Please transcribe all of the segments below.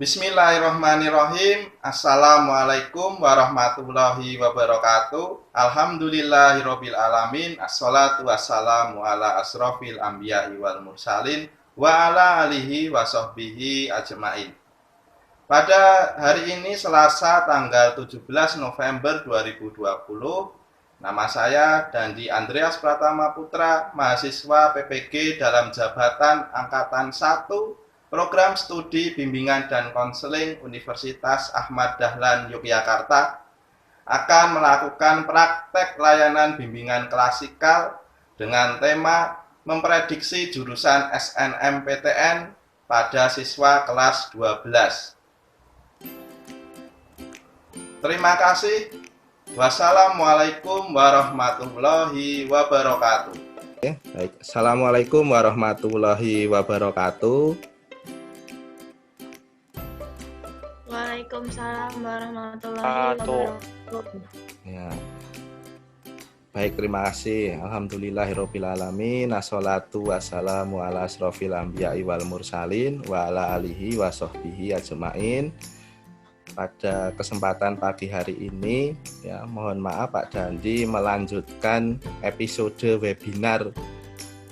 Bismillahirrahmanirrahim. Assalamualaikum warahmatullahi wabarakatuh. Alhamdulillahirabbil alamin. Assalatu wassalamu ala asrofil anbiya'i wal mursalin wa ala alihi wa sahbihi ajmain. Pada hari ini Selasa tanggal 17 November 2020, nama saya Dandi Andreas Pratama Putra, mahasiswa PPG dalam jabatan Angkatan 1 Program Studi Bimbingan dan Konseling Universitas Ahmad Dahlan Yogyakarta akan melakukan praktek layanan bimbingan klasikal dengan tema memprediksi jurusan SNMPTN pada siswa kelas 12. Terima kasih. Wassalamualaikum warahmatullahi wabarakatuh. Baik. Assalamualaikum warahmatullahi wabarakatuh. Waalaikumsalam warahmatullahi wabarakatuh. Ya. Baik, terima kasih. Alhamdulillahirabbil alamin. Assalatu wassalamu ala asrofil anbiya'i wal mursalin wa ala alihi wa sahbihi ajmain. Pada kesempatan pagi hari ini, ya, mohon maaf Pak Dandi melanjutkan episode webinar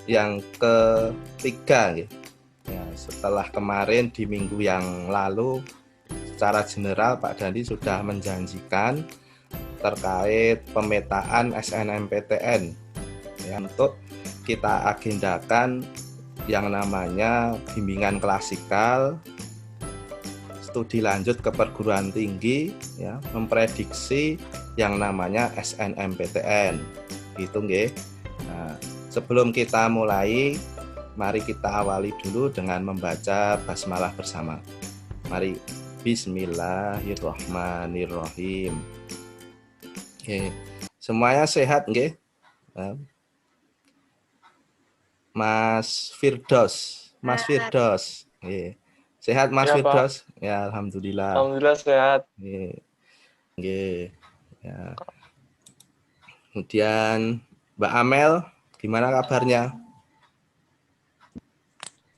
yang ketiga, ya, setelah kemarin di minggu yang lalu secara general Pak Dandi sudah menjanjikan terkait pemetaan SNMPTN, ya, untuk kita agendakan yang namanya bimbingan klasikal, studi lanjut ke perguruan tinggi, ya, memprediksi yang namanya SNMPTN, gitu nggih. Nah, sebelum kita mulai, mari kita awali dulu dengan membaca basmalah bersama. Mari. Bismillahirrahmanirrahim. Oke. Semuanya sehat nggih? Mas Firdos. Nggih. Sehat Mas Firdos? Ya, alhamdulillah. Alhamdulillah sehat. Nggih. Ya. Kemudian Mbak Amel, gimana kabarnya?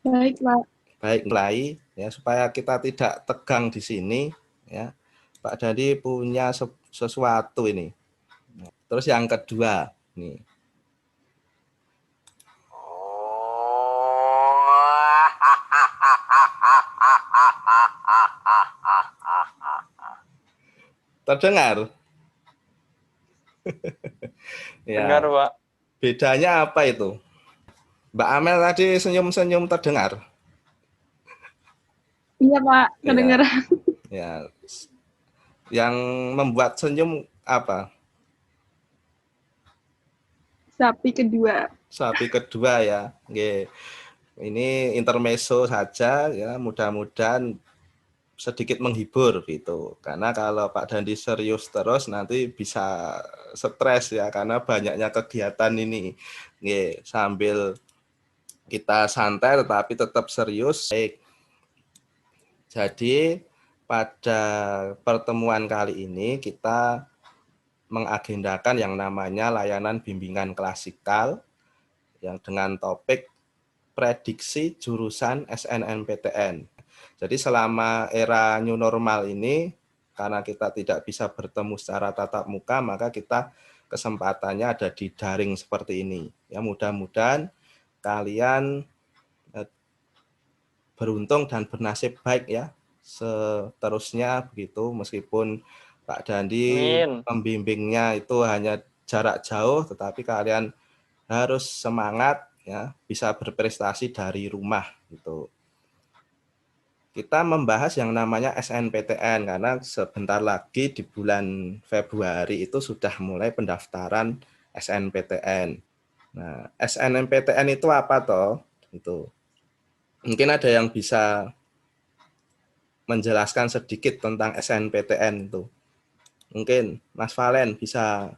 Baik, Pak. Baik, mulai, ya, supaya kita tidak tegang di sini, ya. Pak Dandi punya sesuatu ini. Terus yang kedua, nih. Terdengar? Ya. Dengar, Pak. Bedanya apa itu? Mbak Amel tadi senyum-senyum terdengar? Iya, Pak, kedengeran. Ya. Yang membuat senyum apa? Sapi kedua. Sapi kedua, ya. Oke. Ini intermezzo saja, ya, mudah-mudahan sedikit menghibur gitu. Karena kalau Pak Dandi serius terus nanti bisa stres, ya, karena banyaknya kegiatan ini. Oke, sambil kita santai tetapi tetap serius. Baik. Jadi pada pertemuan kali ini kita mengagendakan yang namanya layanan bimbingan klasikal yang dengan topik prediksi jurusan SNMPTN. Jadi selama era new normal ini, karena kita tidak bisa bertemu secara tatap muka, maka kita kesempatannya ada di daring seperti ini. Ya, mudah-mudahan kalian beruntung dan bernasib baik, ya, seterusnya begitu, meskipun Pak Dandi pembimbingnya itu hanya jarak jauh, tetapi kalian harus semangat, ya, bisa berprestasi dari rumah gitu. Kita membahas yang namanya SNPTN karena sebentar lagi di bulan Februari itu sudah mulai pendaftaran SNPTN. Nah, SNMPTN itu apa toh? Itu mungkin ada yang bisa menjelaskan sedikit tentang SNPTN itu. Mungkin Mas Valen bisa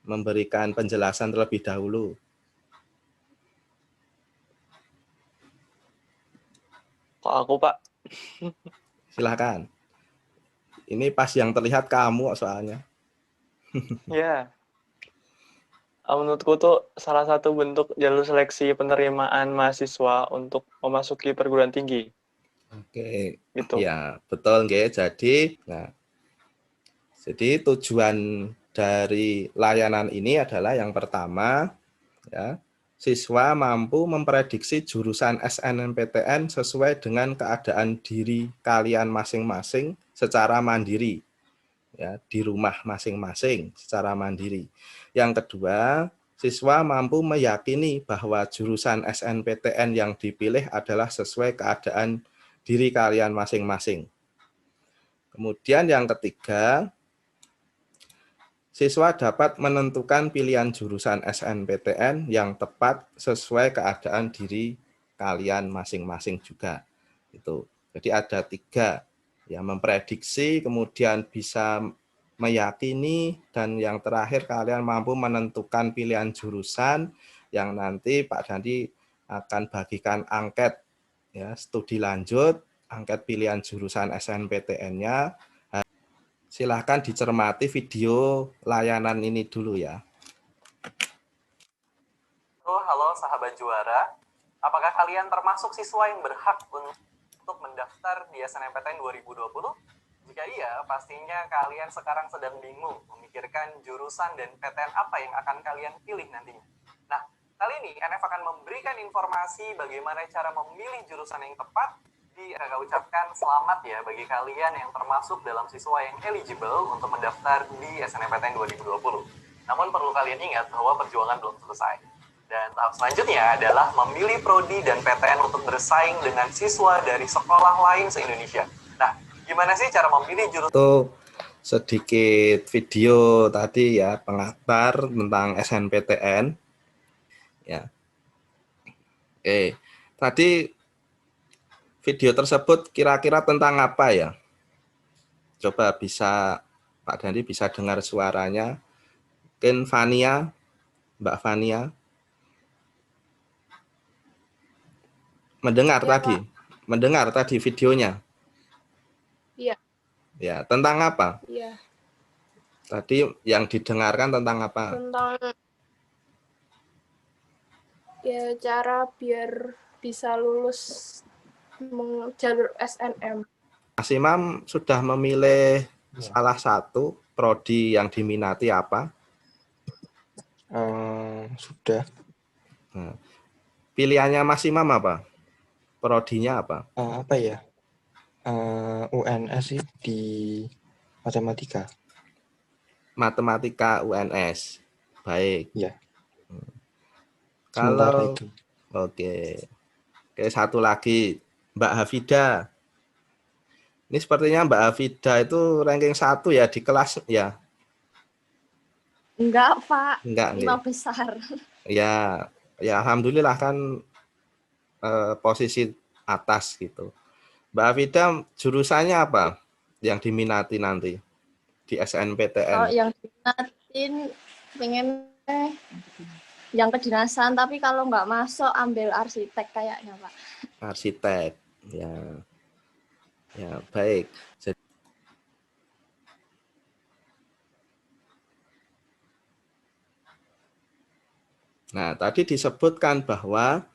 memberikan penjelasan terlebih dahulu. Kok aku, Pak? Silakan. Ini pas yang terlihat kamu soalnya. Ya. Menurutku tuh salah satu bentuk jalur seleksi penerimaan mahasiswa untuk memasuki perguruan tinggi. Oke, Gitu. ya betul nggih. Jadi tujuan dari layanan ini adalah yang pertama, ya, siswa mampu memprediksi jurusan SNMPTN sesuai dengan keadaan diri kalian masing-masing secara mandiri, ya, di rumah masing-masing secara mandiri. Yang kedua, siswa mampu meyakini bahwa jurusan SNPTN yang dipilih adalah sesuai keadaan diri kalian masing-masing. Kemudian yang ketiga, siswa dapat menentukan pilihan jurusan SNPTN yang tepat sesuai keadaan diri kalian masing-masing juga. Itu. Jadi ada 3, ya, memprediksi, kemudian bisa meyakini, dan yang terakhir kalian mampu menentukan pilihan jurusan yang nanti Pak Dandi akan bagikan angket, ya, studi lanjut, angket pilihan jurusan SNPTN-nya. Silahkan dicermati video layanan ini dulu ya. Halo sahabat juara, apakah kalian termasuk siswa yang berhak untuk mendaftar di SNMPTN 2020? Jika iya, pastinya kalian sekarang sedang bingung memikirkan jurusan dan PTN apa yang akan kalian pilih nantinya. Nah, kali ini NF akan memberikan informasi bagaimana cara memilih jurusan yang tepat. Kakak ucapkan selamat ya bagi kalian yang termasuk dalam siswa yang eligible untuk mendaftar di SNMPTN 2020. Namun perlu kalian ingat bahwa perjuangan belum selesai. Dan tahap selanjutnya adalah memilih prodi dan PTN untuk bersaing dengan siswa dari sekolah lain se-Indonesia. Nah, gimana sih cara memilih jurusan? Itu sedikit video tadi ya, pengantar tentang SNPTN. Ya. Oke, tadi video tersebut kira-kira tentang apa ya? Coba Pak Dandi bisa dengar suaranya. Mungkin Fania, Mbak Fania. Mendengar Ya, tadi? Pak. Mendengar tadi videonya? Iya. Ya, tentang apa? Iya. Tadi yang didengarkan tentang apa? Tentang ya cara biar bisa lulus jalur SNM. Mas Imam sudah memilih salah satu prodi yang diminati apa? Sudah. Nah, pilihannya Mas Imam apa? Prodinya apa? Apa ya? UNS sih di matematika. Matematika UNS. Baik. Ya. Kalau Sementara itu. Oke, satu lagi Mbak Hafida. Ini sepertinya Mbak Hafida itu ranking 1 ya di kelas ya? Enggak, Pak. Enggak, 5 besar. Ya, alhamdulillah kan posisi atas gitu. Mbak Hafida jurusannya apa yang diminati nanti di SNPTN? Kalau yang diminatin pengen yang kedinasan, tapi kalau nggak masuk ambil arsitek kayaknya, Pak. Arsitek, ya. Ya, baik. Nah, tadi disebutkan bahwa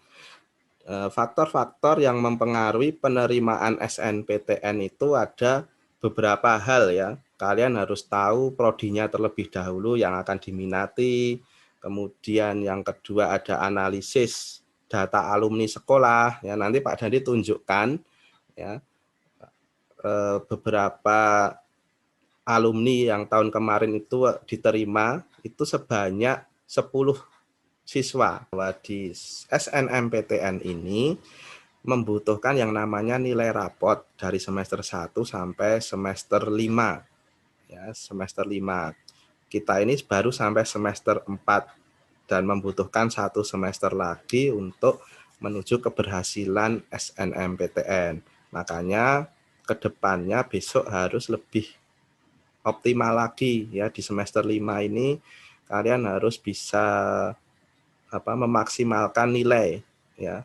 faktor-faktor yang mempengaruhi penerimaan SNPTN itu ada beberapa hal ya. Kalian harus tahu prodinya terlebih dahulu yang akan diminati. Kemudian yang kedua ada analisis data alumni sekolah. Ya, nanti Pak Dandi tunjukkan ya beberapa alumni yang tahun kemarin itu diterima itu sebanyak 10 siswa. Di SNMPTN ini membutuhkan yang namanya nilai rapot dari semester 1 sampai semester 5. Ya, semester 5. Kita ini baru sampai semester 4 dan membutuhkan 1 semester lagi untuk menuju keberhasilan SNMPTN. Makanya kedepannya besok harus lebih optimal lagi ya, di semester 5 ini kalian harus bisa memaksimalkan nilai ya,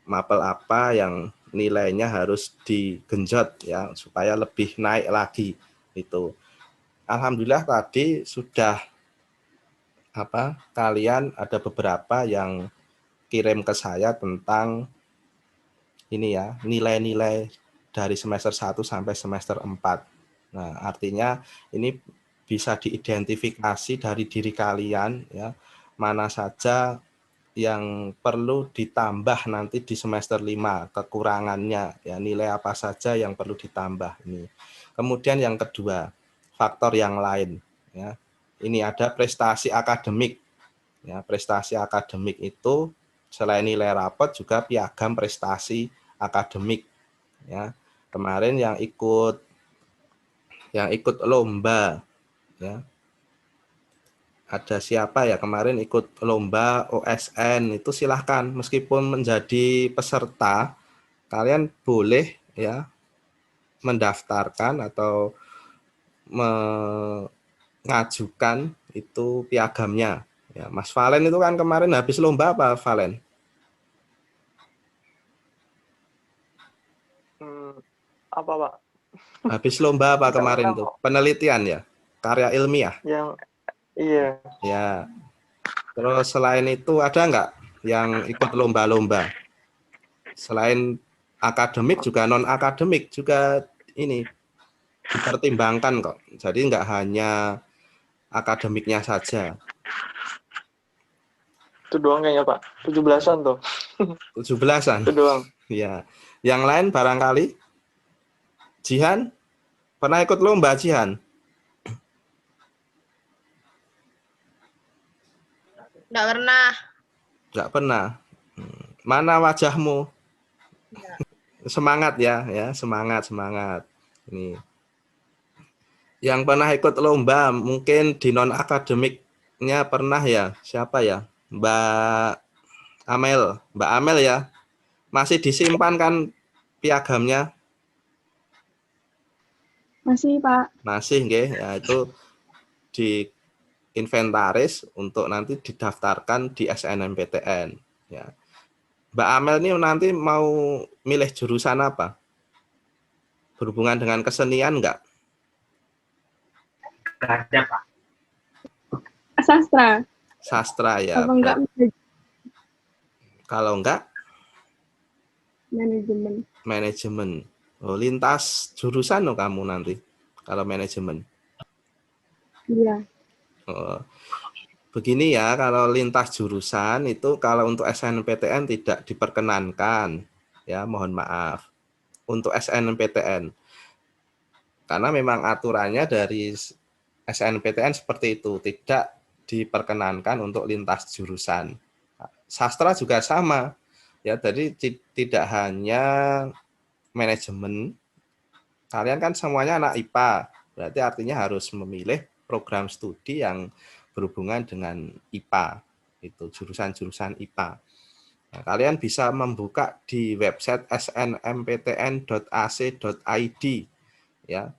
mapel apa yang nilainya harus digenjot ya supaya lebih naik lagi itu. Alhamdulillah tadi sudah kalian ada beberapa yang kirim ke saya tentang ini ya, nilai-nilai dari semester 1 sampai semester 4. Nah, artinya ini bisa diidentifikasi dari diri kalian ya, mana saja yang perlu ditambah nanti di semester 5, kekurangannya ya, nilai apa saja yang perlu ditambah ini. Kemudian yang kedua, faktor yang lain ya. Ini ada prestasi akademik. Ya, prestasi akademik itu selain nilai rapot juga piagam prestasi akademik ya. Kemarin yang ikut lomba ya. Ada siapa ya kemarin ikut lomba OSN, itu silahkan meskipun menjadi peserta kalian boleh ya mendaftarkan atau mengajukan itu piagamnya ya. Mas Valen itu kan kemarin habis lomba apa Valen? Apa Pak? Habis lomba apa kemarin tuh? Penelitian ya? Karya ilmiah? Iya. Ya. Terus selain itu ada nggak yang ikut lomba-lomba? Selain akademik juga non-akademik juga ini dipertimbangkan kok. Jadi nggak hanya akademiknya saja. Itu doang kayaknya Pak. 17-an tuh. 17-an? Itu doang. Ya. Yang lain barangkali? Jihan? Pernah ikut lomba Jihan? Nggak pernah. Nggak pernah. Mana wajahmu? Semangat ya, semangat. Ini. Yang pernah ikut lomba mungkin di non akademiknya pernah ya. Siapa ya? Mbak Amel ya. Masih disimpan kan piagamnya? Masih, Pak. Masih nggih, ya itu di inventaris untuk nanti didaftarkan di SNMPTN ya. Mbak Amel ini nanti mau milih jurusan apa? Berhubungan dengan kesenian enggak? Ada, Pak. Sastra. Sastra ya. Apa enggak? Kalau enggak? Manajemen. Manajemen. Oh, lintas jurusan loh kamu nanti kalau manajemen. Iya. Oh. Begini ya, kalau lintas jurusan itu kalau untuk SNMPTN tidak diperkenankan, ya mohon maaf. Untuk SNMPTN, karena memang aturannya dari SNMPTN seperti itu, tidak diperkenankan untuk lintas jurusan. Sastra juga sama, ya. Jadi tidak hanya manajemen, kalian kan semuanya anak IPA, berarti artinya harus memilih program studi yang berhubungan dengan IPA, itu jurusan-jurusan IPA. Nah, kalian bisa membuka di website snmptn.ac.id ya.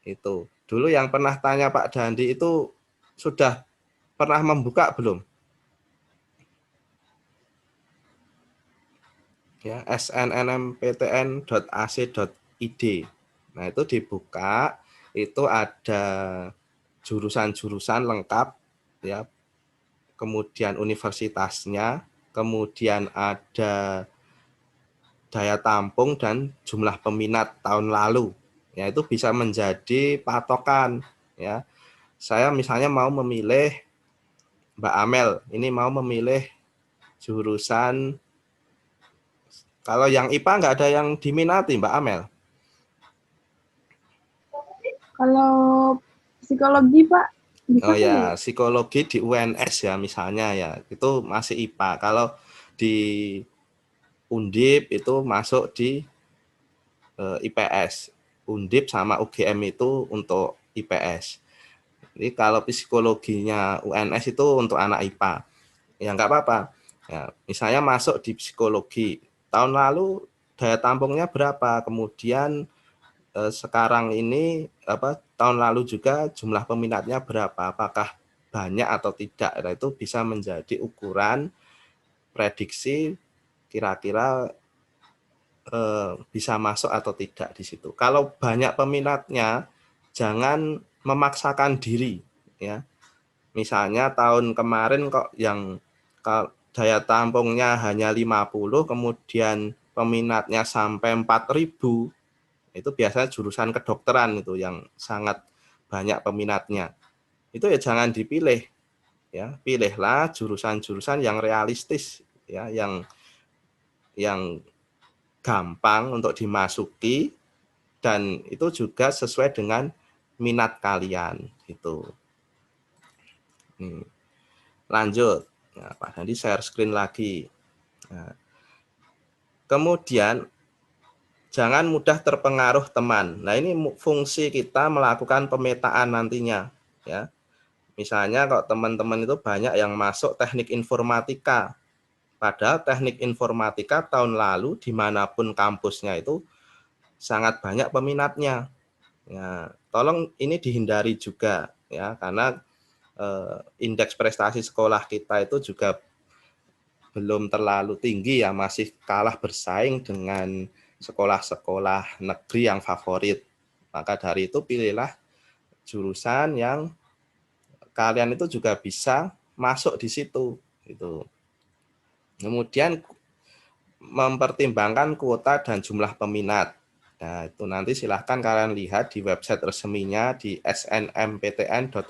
Itu. Dulu yang pernah tanya Pak Dandi itu sudah pernah membuka belum? Ya, snmptn.ac.id. Nah, itu dibuka, itu ada jurusan-jurusan lengkap ya, kemudian universitasnya, kemudian ada daya tampung dan jumlah peminat tahun lalu ya, itu bisa menjadi patokan ya. Saya misalnya mau memilih Mbak Amel ini mau memilih jurusan, kalau yang IPA nggak ada yang diminati Mbak Amel. Kalau psikologi, Pak. Oh ya, psikologi di UNS ya misalnya ya, itu masih IPA. Kalau di Undip itu masuk di IPS. Undip sama UGM itu untuk IPS. Jadi kalau psikologinya UNS itu untuk anak IPA. Ya nggak apa-apa. Ya, misalnya masuk di psikologi. Tahun lalu daya tampungnya berapa? Kemudian sekarang ini tahun lalu juga jumlah peminatnya berapa, apakah banyak atau tidak. Nah, itu bisa menjadi ukuran prediksi kira-kira bisa masuk atau tidak di situ. Kalau banyak peminatnya jangan memaksakan diri ya. Misalnya tahun kemarin kok yang daya tampungnya hanya 50, kemudian peminatnya sampai 4.000, itu biasanya jurusan kedokteran itu yang sangat banyak peminatnya. Itu ya jangan dipilih, ya pilihlah jurusan-jurusan yang realistis, ya yang gampang untuk dimasuki dan itu juga sesuai dengan minat kalian gitu. Lanjut, nah, Pak Dandi share screen lagi. Nah, kemudian jangan mudah terpengaruh teman. Nah, ini fungsi kita melakukan pemetaan nantinya, ya. Misalnya kalau teman-teman itu banyak yang masuk teknik informatika, padahal teknik informatika tahun lalu dimanapun kampusnya itu sangat banyak peminatnya. Ya, tolong ini dihindari juga, ya, karena indeks prestasi sekolah kita itu juga belum terlalu tinggi, ya, masih kalah bersaing dengan sekolah-sekolah negeri yang favorit. Maka dari itu pilihlah jurusan yang kalian itu juga bisa masuk di situ gitu. Kemudian mempertimbangkan kuota dan jumlah peminat. Nah, itu nanti silahkan kalian lihat di website resminya di snmptn.ac.id.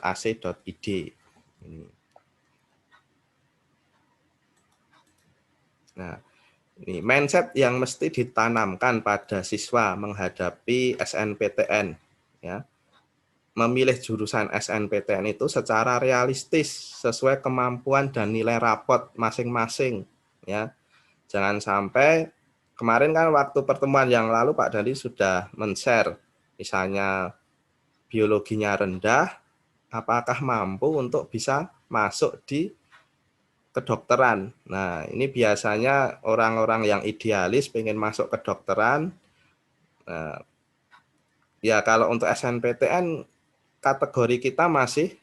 Nah, ini mindset yang mesti ditanamkan pada siswa menghadapi SNPTN, ya. Memilih jurusan SNPTN itu secara realistis sesuai kemampuan dan nilai rapot masing-masing, ya. Jangan sampai kemarin kan waktu pertemuan yang lalu Pak Dandi sudah men-share misalnya biologinya rendah, apakah mampu untuk bisa masuk di kedokteran. Nah, ini biasanya orang-orang yang idealis pengen masuk kedokteran. Nah, ya kalau untuk SNPTN kategori kita masih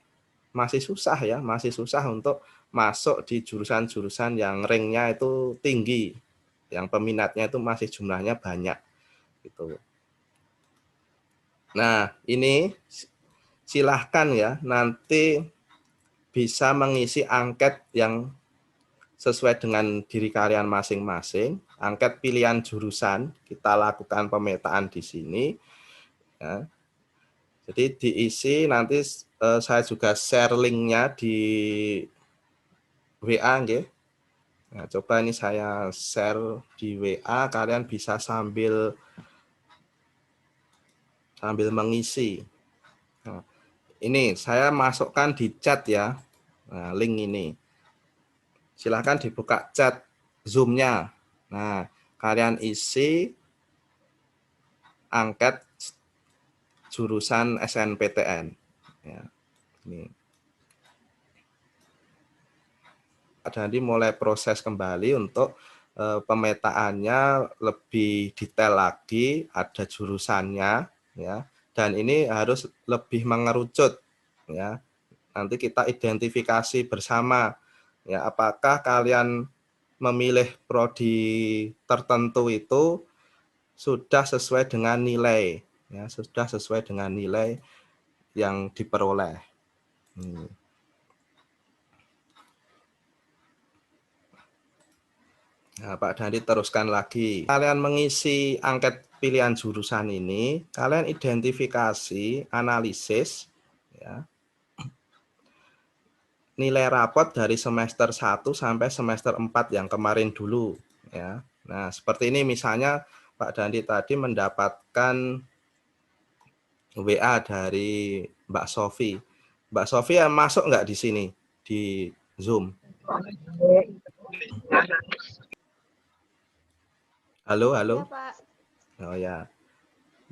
susah, ya, masih susah untuk masuk di jurusan-jurusan yang ranknya itu tinggi, yang peminatnya itu masih jumlahnya banyak gitu. Nah, ini silahkan ya nanti bisa mengisi angket yang sesuai dengan diri kalian masing-masing, angket pilihan jurusan, kita lakukan pemetaan di sini, ya. Jadi diisi nanti saya juga share linknya di WA, nggih. Nah, coba ini saya share di WA, kalian bisa sambil mengisi. Nah, ini saya masukkan di chat ya, nah, link ini. Silahkan dibuka chat Zoom-nya. Nah, kalian isi angket jurusan SNPTN. Ya, ini. Jadi mulai proses kembali untuk pemetaannya lebih detail lagi, ada jurusannya, ya, dan ini harus lebih mengerucut, ya. Nanti kita identifikasi bersama, ya, apakah kalian memilih prodi tertentu itu sudah sesuai dengan nilai, ya, sudah sesuai dengan nilai yang diperoleh. Nah, Pak Dandi teruskan lagi. Kalian mengisi angket pilihan jurusan ini, kalian identifikasi, analisis, ya, nilai rapot dari semester 1 sampai semester 4 yang kemarin dulu, ya. Nah, seperti ini misalnya Pak Dandi tadi mendapatkan WA dari Mbak Sofi. Mbak Sofi masuk nggak di sini di Zoom? Halo, halo. Iya, Pak. Oh ya.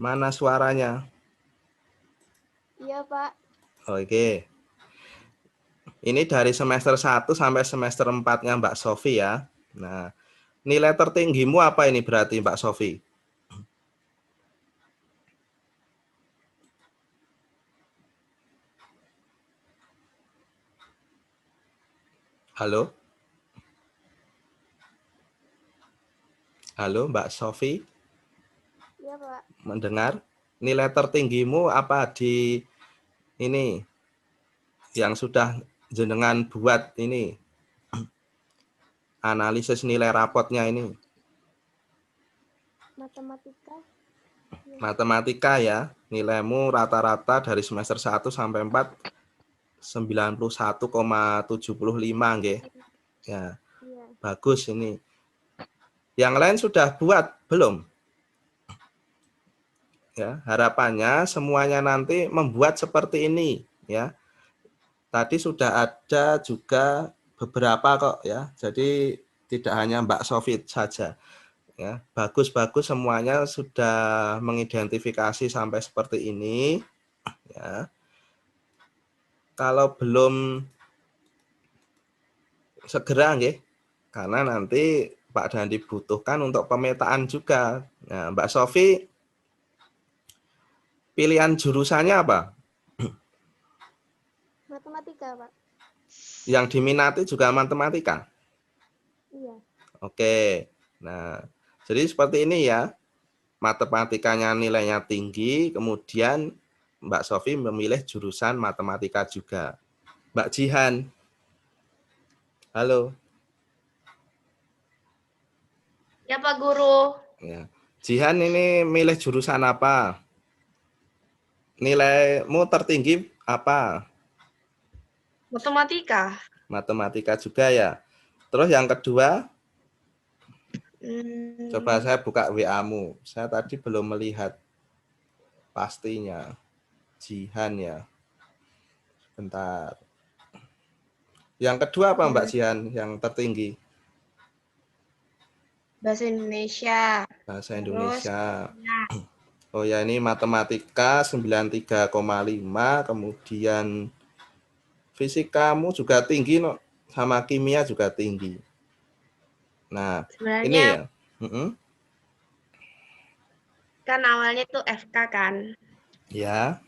Mana suaranya? Iya, Pak. Oke. Ini dari semester 1 sampai semester 4-nya Mbak Sofi ya. Nah, nilai tertinggimu apa ini berarti Mbak Sofi? Halo? Halo Mbak Sofi? Iya, Pak. Mendengar? Nilai tertinggimu apa di ini yang sudah jenengan buat ini? Analisis nilai rapotnya ini. Matematika. Matematika ya, nilaimu rata-rata dari semester 1 sampai 4 91,75 nggih. Ya, Iya. bagus ini. Yang lain sudah buat belum? Ya, harapannya semuanya nanti membuat seperti ini ya. Tadi sudah ada juga beberapa kok ya. Jadi tidak hanya Mbak Sofit saja. Ya, bagus-bagus semuanya sudah mengidentifikasi sampai seperti ini ya. Kalau belum segera nggih, karena nanti Pak Dandi butuhkan untuk pemetaan juga. Nah, Mbak Sofi pilihan jurusannya apa? Matematika, Pak. Yang diminati juga matematika? Iya. Oke. Nah, jadi seperti ini ya. Matematikanya nilainya tinggi, kemudian Mbak Sofi memilih jurusan matematika juga. Mbak Jihan. Halo. Ya Pak Guru. Ya. Jihan ini milih jurusan apa? Nilaimu tertinggi apa? Matematika. Matematika juga ya. Terus yang kedua, coba saya buka WA-mu. Saya tadi belum melihat pastinya. Jihan ya. Bentar. Yang kedua apa Mbak Jihan yang tertinggi? Bahasa Indonesia. Bahasa Indonesia. Oh ya, ini matematika 93,5, kemudian fisikamu juga tinggi, no? Sama kimia juga tinggi. Nah, sebenarnya ini ya. Kan awalnya tuh FK kan. Ya.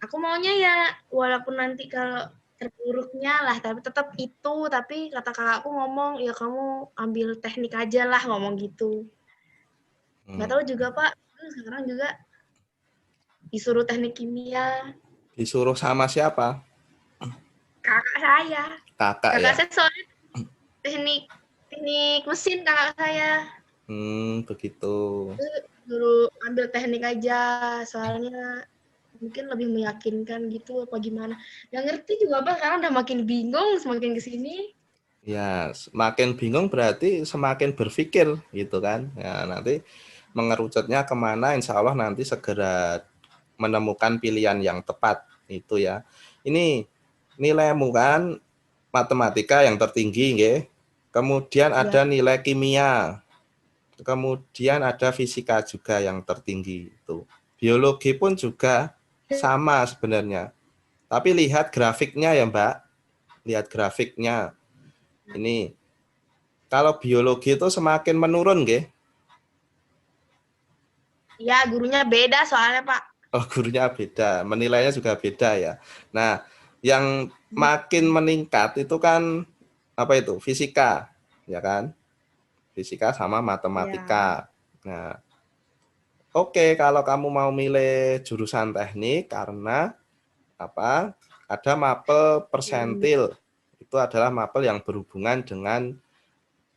Aku maunya ya, walaupun nanti kalau terburuknya lah, tapi tetap itu. Tapi kata kakakku ngomong, ya kamu ambil teknik aja lah, ngomong gitu. Nggak tahu juga Pak, sekarang juga disuruh teknik kimia. Disuruh sama siapa? Kakak saya. Kakak ya? Saya soalnya teknik mesin kakak saya. Begitu. Dulu ambil teknik aja, soalnya mungkin lebih meyakinkan gitu apa gimana. Nggak ngerti juga Pak, sekarang udah makin bingung semakin kesini. Ya, semakin bingung berarti semakin berpikir gitu kan. Ya, nanti mengerucutnya kemana, insya Allah nanti segera menemukan pilihan yang tepat itu ya. Ini nilaimu kan matematika yang tertinggi nggih. Kemudian ada nilai kimia. Kemudian ada fisika juga yang tertinggi itu. Biologi pun juga sama sebenarnya. Tapi lihat grafiknya ya, Mbak. Lihat grafiknya. Ini kalau biologi itu semakin menurun nggih. Ya, gurunya beda soalnya, Pak. Oh, gurunya beda, menilainya juga beda ya. Nah, yang makin meningkat itu kan apa itu? Fisika, ya kan? Fisika sama matematika. Ya. Nah, oke, kalau kamu mau milih jurusan teknik karena apa? Ada mapel persentil. Itu adalah mapel yang berhubungan dengan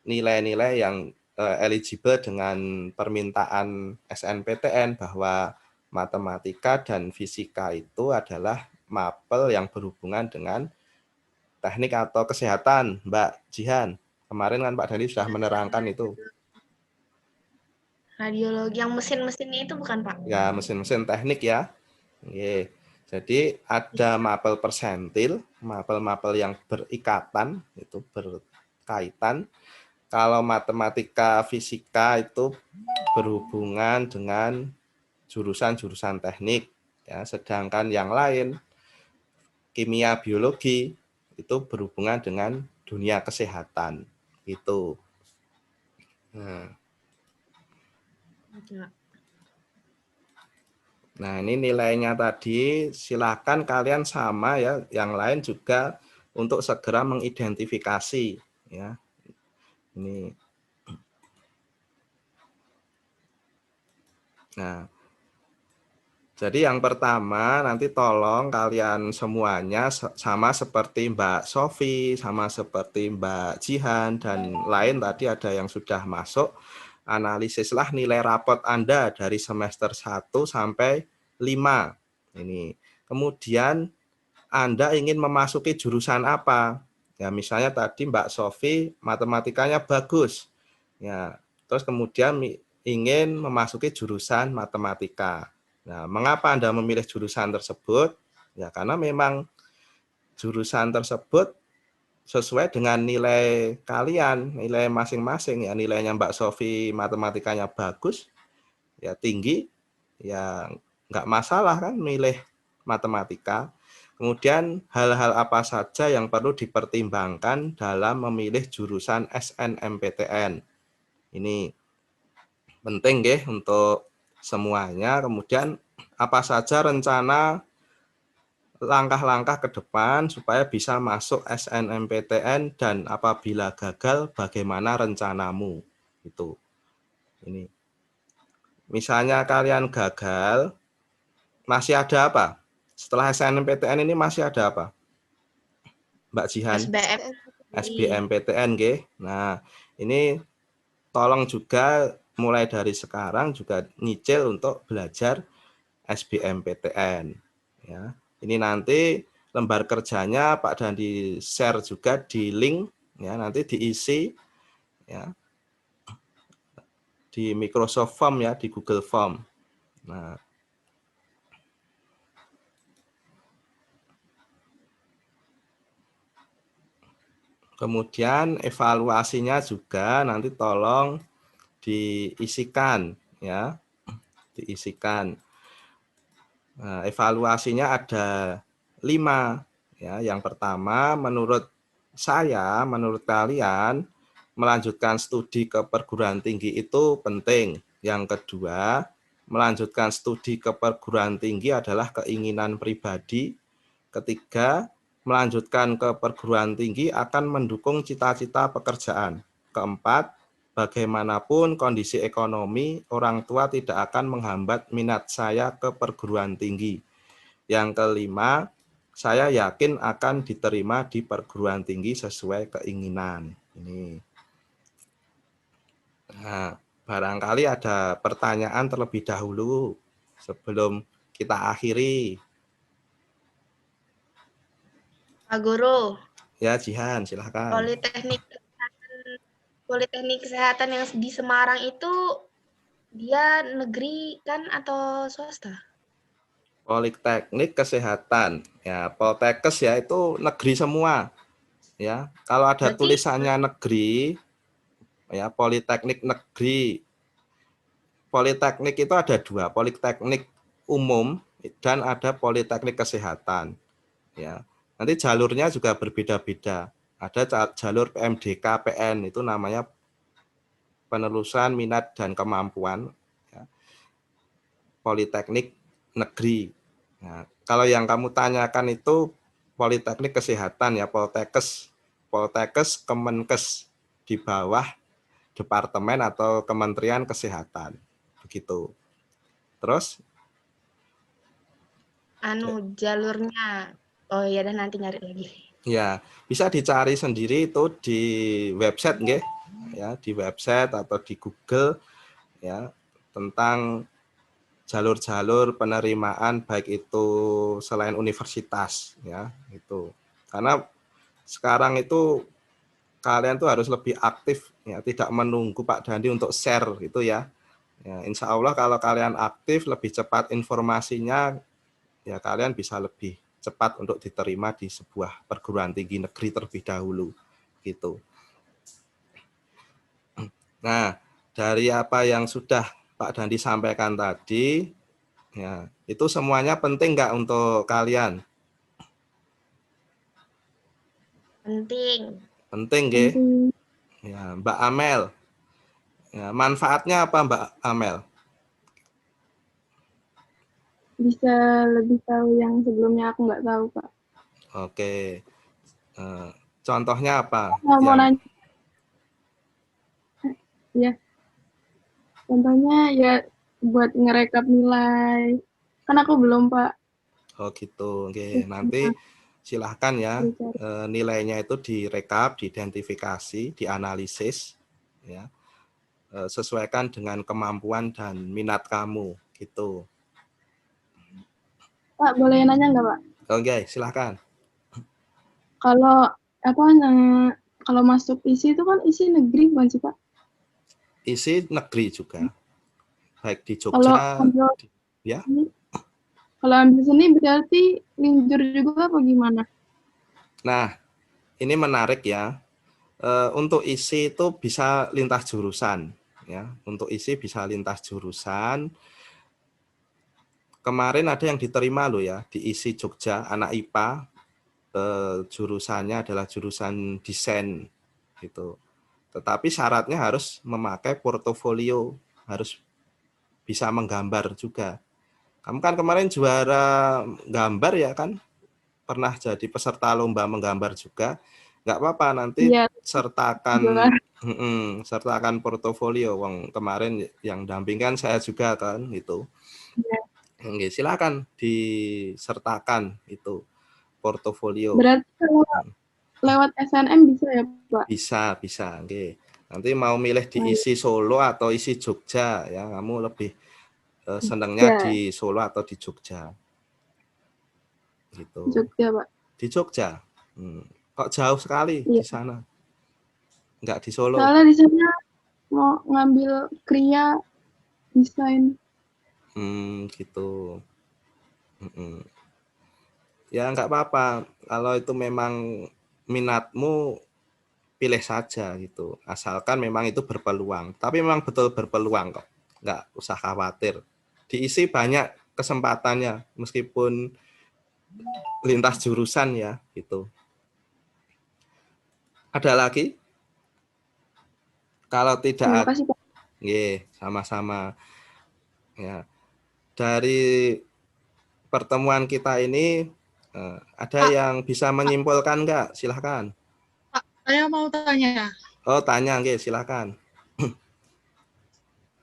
nilai-nilai yang eligible dengan permintaan SNPTN bahwa matematika dan fisika itu adalah mapel yang berhubungan dengan teknik atau kesehatan, Mbak Jihan. Kemarin kan Pak Dani sudah menerangkan itu. Radiologi yang mesin-mesinnya itu bukan, Pak? Ya, mesin-mesin teknik ya. Oke. Jadi ada mapel persentil, mapel-mapel yang berikatan, itu berkaitan. Kalau matematika, fisika itu berhubungan dengan jurusan-jurusan teknik, ya. Sedangkan yang lain, kimia, biologi, itu berhubungan dengan dunia kesehatan. Itu. Nah, ini nilainya tadi, silakan kalian sama ya, yang lain juga untuk segera mengidentifikasi, ya. Ini. Nah, jadi yang pertama nanti tolong kalian semuanya sama seperti Mbak Sofi, sama seperti Mbak Jihan dan lain tadi ada yang sudah masuk. analisislah nilai rapot Anda dari semester 1 sampai 5. Ini. Kemudian Anda ingin memasuki jurusan apa? Ya, misalnya tadi Mbak Sofi matematikanya bagus. Ya, terus kemudian ingin memasuki jurusan matematika. Nah, mengapa Anda memilih jurusan tersebut? Ya, karena memang jurusan tersebut sesuai dengan nilai kalian, nilai masing-masing. Ya, nilainya Mbak Sofi matematikanya bagus, ya tinggi, ya nggak masalah kan milih matematika. Kemudian hal-hal apa saja yang perlu dipertimbangkan dalam memilih jurusan SNMPTN. Ini penting ya untuk semuanya. Kemudian apa saja rencana langkah-langkah ke depan supaya bisa masuk SNMPTN dan apabila gagal bagaimana rencanamu. Itu. Ini. Misalnya kalian gagal, masih ada apa? Setelah SNMPTN ini masih ada apa? Mbak Jihan? SBMPTN, nggih. Nah, ini tolong juga mulai dari sekarang juga nyicil untuk belajar SBMPTN. Ya, ini nanti lembar kerjanya Pak Dandi share juga di link, ya nanti diisi, ya di Microsoft Form ya, di Google Form. Nah, kemudian evaluasinya juga nanti tolong diisikan ya, diisikan. Nah, evaluasinya ada 5 ya. Yang pertama, menurut saya, menurut kalian melanjutkan studi ke perguruan tinggi itu penting. Yang kedua, melanjutkan studi ke perguruan tinggi adalah keinginan pribadi. Ketiga, melanjutkan ke perguruan tinggi akan mendukung cita-cita pekerjaan. Keempat, bagaimanapun kondisi ekonomi, orang tua tidak akan menghambat minat saya ke perguruan tinggi. Yang kelima, saya yakin akan diterima di perguruan tinggi sesuai keinginan. Ini. Nah, barangkali ada pertanyaan terlebih dahulu sebelum kita akhiri. Pak Guru. Ya, Jihan, silahkan. Politeknik Kesehatan yang di Semarang itu dia negeri kan atau swasta? Politeknik Kesehatan. Ya, Poltekkes ya itu negeri semua. Ya, kalau ada berarti tulisannya negeri, ya Politeknik negeri. Politeknik itu ada 2, Politeknik umum dan ada Politeknik Kesehatan. Ya. Nanti jalurnya juga berbeda-beda. Ada jalur PMDK PN itu namanya penelusuran minat dan kemampuan ya. Politeknik negeri. Nah, kalau yang kamu tanyakan itu Politeknik Kesehatan ya, Poltekkes, Poltekkes Kemenkes di bawah Departemen atau Kementerian Kesehatan. Begitu. Terus jalurnya. Oh iya, dan nanti nyari lagi. Ya, bisa dicari sendiri itu di website nggih. Ya, di website atau di Google ya tentang jalur-jalur penerimaan baik itu selain universitas ya, itu. Karena sekarang itu kalian tuh harus lebih aktif ya, tidak menunggu Pak Dandi untuk share gitu ya. Ya, insya Allah kalau kalian aktif lebih cepat informasinya ya kalian bisa lebih cepat untuk diterima di sebuah perguruan tinggi negeri terlebih dahulu gitu. Nah, dari apa yang sudah Pak Dandi sampaikan tadi, ya itu semuanya penting nggak untuk kalian? Penting. Penting, nggih. Ya, Mbak Amel. Ya, manfaatnya apa Mbak Amel? Bisa lebih tahu yang sebelumnya aku nggak tahu, Pak. Oke. Contohnya apa? Mau nanya. Ya. Contohnya ya buat ngerekap nilai. Kan aku belum, Pak. Oh gitu. Oke, nanti silahkan ya nilainya itu direkap, diidentifikasi, dianalisis ya. sesuaikan dengan kemampuan dan minat kamu gitu. Pak, boleh nanya nggak, Pak? Oke, silahkan. Kalau kalau masuk isi itu kan isi negeri bukan sih, Pak? Isi negeri juga. Baik di Kalau Jogja, ambil ya. kalau ambil seni berarti linjur juga apa gimana? Nah, ini menarik ya. Untuk isi itu bisa lintas jurusan, ya. Untuk isi bisa lintas jurusan. Kemarin ada yang diterima loh ya di isi Jogja, anak IPA, jurusannya adalah jurusan desain gitu. Tetapi syaratnya harus memakai portofolio, harus bisa menggambar juga. Kamu kan kemarin juara gambar ya kan? Pernah jadi peserta lomba menggambar juga. Nggak apa-apa, nanti Iya, sertakan portofolio. Wong kemarin yang dampingkan saya juga kan itu. Iya. Silakan disertakan itu portofolio. Berarti kalau lewat SNM bisa ya, Pak? Bisa. Nanti mau milih di isi Solo atau isi Jogja ya, kamu lebih senangnya di Solo atau di Jogja? Gitu. Jogja, Pak. Di Jogja. Kok jauh sekali di sana? Enggak di Solo. Soalnya di sana mau ngambil kriya desain. Gitu. Ya enggak apa-apa. Kalau itu memang minatmu, pilih saja gitu. Asalkan memang itu berpeluang. Tapi memang betul berpeluang kok. Enggak usah khawatir. Diisi banyak kesempatannya meskipun lintas jurusan ya gitu. Ada lagi? Kalau tidak ada, sama-sama. Ya. Dari pertemuan kita ini ada yang bisa menyimpulkan enggak? Silahkan. Pak, saya mau tanya. Oh, tanya, silahkan.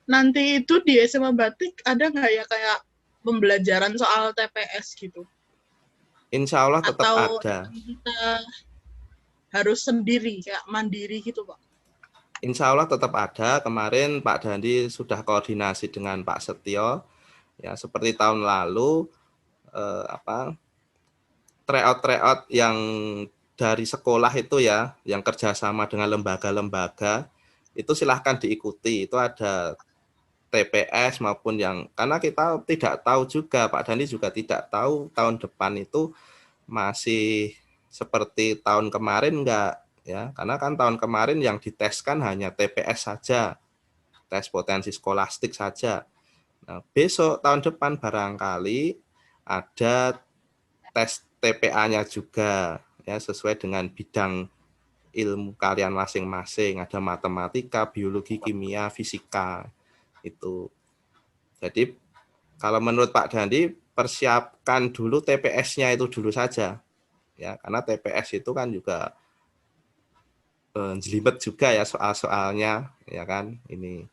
Nanti itu di SMA Batik ada nggak ya kayak pembelajaran soal TPS gitu? Insya Allah tetap atau ada. Kita harus sendiri, kayak mandiri gitu, Pak? Insya Allah tetap ada. Kemarin Pak Dandi sudah koordinasi dengan Pak Setio, ya seperti tahun lalu, tryout yang dari sekolah itu ya, yang kerjasama dengan lembaga-lembaga, itu silahkan diikuti. Itu ada TPS maupun karena kita tidak tahu juga, Pak Dandi juga tidak tahu tahun depan itu masih seperti tahun kemarin enggak ya, karena kan tahun kemarin yang diteskan hanya TPS saja, tes potensi skolastik saja. Nah, besok tahun depan barangkali ada tes TPA-nya juga ya, sesuai dengan bidang ilmu kalian masing-masing, ada matematika, biologi, kimia, fisika itu. Jadi kalau menurut Pak Dandi, persiapkan dulu TPS-nya itu dulu saja ya, karena TPS itu kan juga jelimet juga ya soal-soalnya ya kan ini.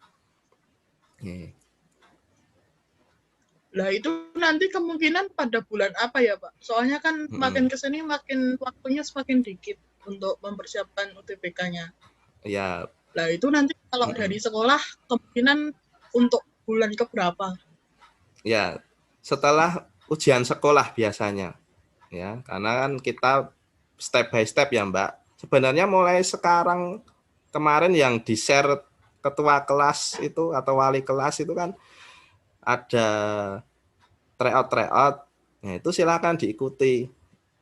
Lah itu nanti kemungkinan pada bulan apa ya, Pak? Soalnya kan makin kesini makin waktunya semakin dikit untuk mempersiapkan UTBK-nya. Ya. Lah itu nanti kalau dari sekolah kemungkinan untuk bulan keberapa? Ya, setelah ujian sekolah biasanya. Ya, karena kan kita step by step ya, Mbak. Sebenarnya mulai sekarang, kemarin yang di-share ketua kelas itu atau wali kelas itu kan ada tryout. Nah, itu silakan diikuti.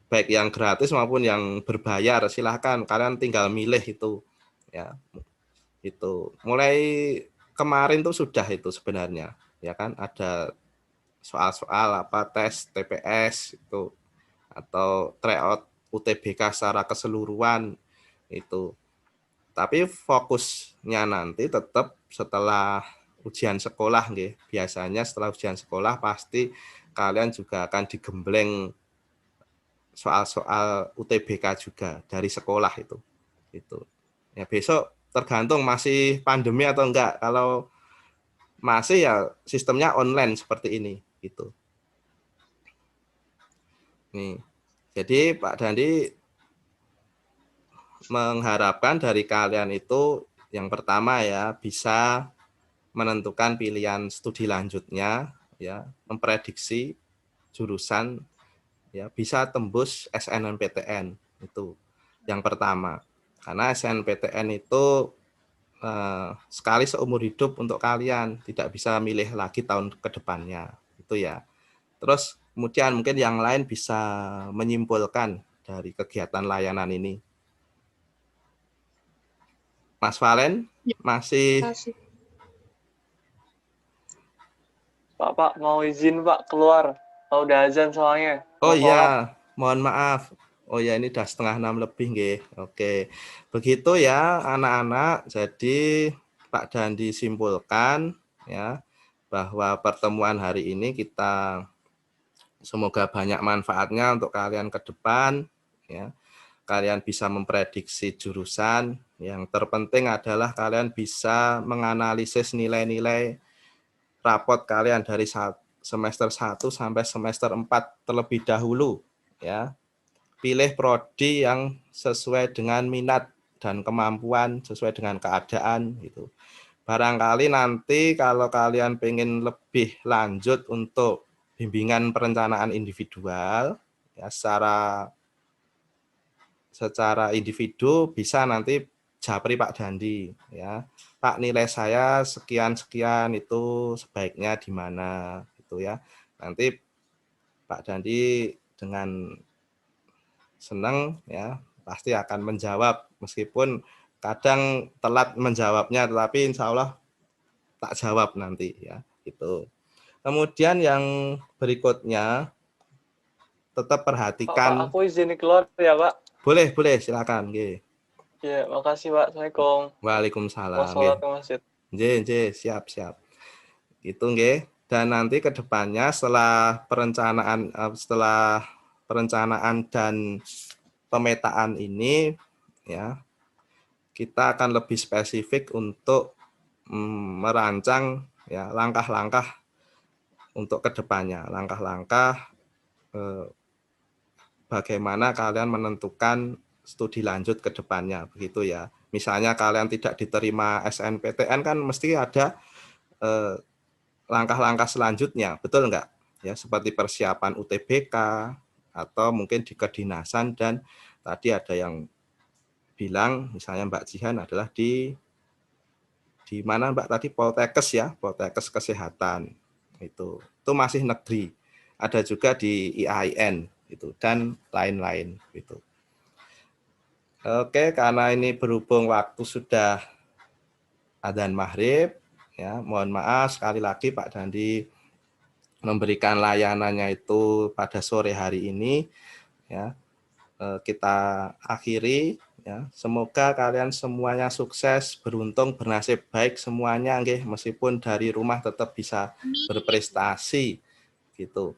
Baik yang gratis maupun yang berbayar, silakan. Kalian tinggal milih itu. Ya. Itu. Mulai kemarin tuh sudah itu sebenarnya, ya kan, ada soal-soal tes TPS itu atau tryout UTBK secara keseluruhan itu. Tapi fokusnya nanti tetap setelah ujian sekolah nggih. Biasanya setelah ujian sekolah pasti kalian juga akan digembleng soal-soal UTBK juga dari sekolah itu. Itu. Ya besok tergantung masih pandemi atau enggak. Kalau masih ya sistemnya online seperti ini gitu. Nih. Jadi Pak Dandi mengharapkan dari kalian itu Yang pertama ya, bisa menentukan pilihan studi lanjutnya, ya, memprediksi jurusan, ya, bisa tembus SNMPTN, itu yang pertama. Karena SNMPTN itu sekali seumur hidup untuk kalian, tidak bisa milih lagi tahun ke depannya, itu ya. Terus kemudian mungkin yang lain bisa menyimpulkan dari kegiatan layanan ini. Mas Valen masih. Pak, mau izin Pak keluar. Oh, udah azan soalnya. Oh Mau sholat. iya, mohon maaf. Oh ya, ini udah 5:30 lebih, nggih. Oke. Begitu ya anak-anak. Jadi Pak Dandi simpulkan ya bahwa pertemuan hari ini kita semoga banyak manfaatnya untuk kalian ke depan ya. Kalian bisa memprediksi jurusan. Yang terpenting adalah kalian bisa menganalisis nilai-nilai rapot kalian dari semester 1 sampai semester 4 terlebih dahulu ya. Pilih prodi yang sesuai dengan minat dan kemampuan, sesuai dengan keadaan gitu. Barangkali nanti kalau kalian pengen lebih lanjut untuk bimbingan perencanaan individual ya, secara individu bisa nanti japri Pak Dandi ya. Pak, nilai saya sekian-sekian, itu sebaiknya di mana gitu ya. Nanti Pak Dandi dengan senang ya pasti akan menjawab, meskipun kadang telat menjawabnya, tetapi insya Allah tak jawab nanti ya gitu. Kemudian yang berikutnya tetap perhatikan. Pak, aku izin keluar ya Pak. Boleh silakan. Nggih. Ya, makasih Pak. Assalamualaikum. Waalaikumsalam. Mau sholat ke masjid. Nggih, siap. Itu nggih. Dan nanti ke depannya setelah perencanaan dan pemetaan ini ya, kita akan lebih spesifik untuk merancang ya langkah-langkah untuk ke depannya, langkah-langkah bagaimana kalian menentukan studi lanjut ke depannya, begitu ya. Misalnya kalian tidak diterima SNPTN kan mesti ada langkah-langkah selanjutnya, betul enggak? Ya, seperti persiapan UTBK atau mungkin di kedinasan, dan tadi ada yang bilang misalnya Mbak Jihan adalah di mana Mbak tadi, Poltekkes ya, Poltekkes Kesehatan. Itu masih negeri. Ada juga di IAIN itu dan lain-lain gitu. Oke, karena ini berhubung waktu sudah adzan maghrib ya, mohon maaf sekali lagi Pak Dandi memberikan layanannya itu pada sore hari ini ya. Kita akhiri ya. Semoga kalian semuanya sukses, beruntung, bernasib baik semuanya nggih, meskipun dari rumah tetap bisa berprestasi gitu.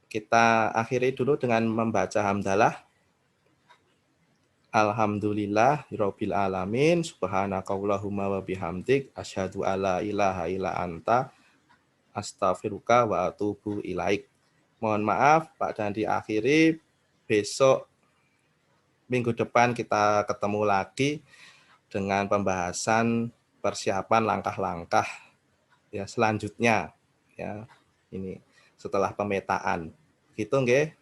Kita akhiri dulu dengan membaca hamdalah. Alhamdulillahirabbil alamin, subhanakallahumma wa bihamdik, asyhadu alla ilaha illa anta, astaghfiruka wa atubu ilaik. Mohon maaf Pak Dandi akhiri, besok minggu depan kita ketemu lagi dengan pembahasan persiapan langkah-langkah ya selanjutnya ya, ini setelah pemetaan. Gitu nggih.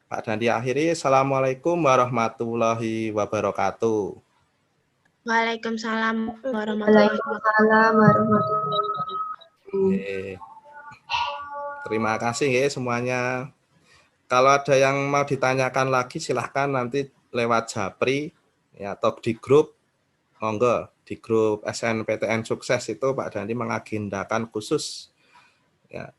Pak Dandi akhiri, assalamualaikum warahmatullahi wabarakatuh. Waalaikumsalam warahmatullahi wabarakatuh. Terima kasih ya semuanya. Kalau ada yang mau ditanyakan lagi silahkan nanti lewat japri ya, atau di grup, monggo di grup SNPTN Sukses itu Pak Dandi mengagendakan khusus ya